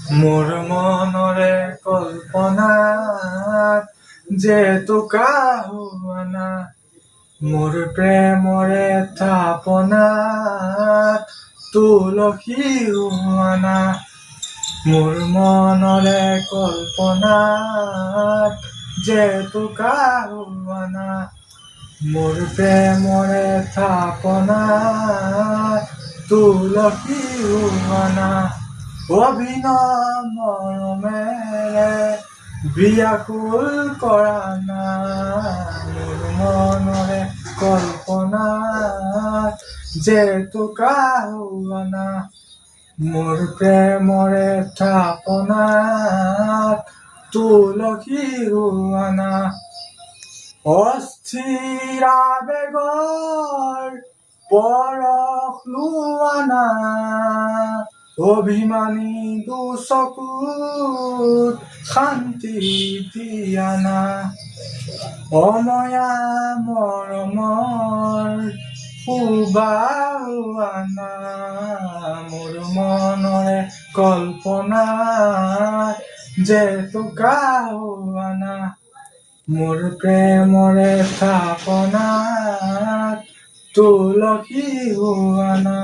মোৰ মনৰে কল্পনাত যে টোকা হোৱানা মোৰ প্ৰেমৰে থাপনাত তুলসী হোৱানা মোৰ মনৰে কল্পনাত যে টোকা হোৱানা মোৰ প্ৰেমৰে থাপনাত তুলসী হোৱানা অভিনমৰমেৰে বিয়াকুল কৰা না মোৰ মনৰে কল্পনাত যে টোকা হোৱানা মোৰ প্ৰেমৰে থাপনাত তুলসী হোৱানা অস্থিৰ আবেগৰ পৰশ লোৱানা অভিমানী দুচকুত শান্তি দিয়ানা অময়া মৰমৰ সুবাহুৱানা মোৰ মনৰে কল্পনাত যে টোকা হোৱানা মোৰ প্ৰেমৰে থাপনাত তুলসী হোৱানা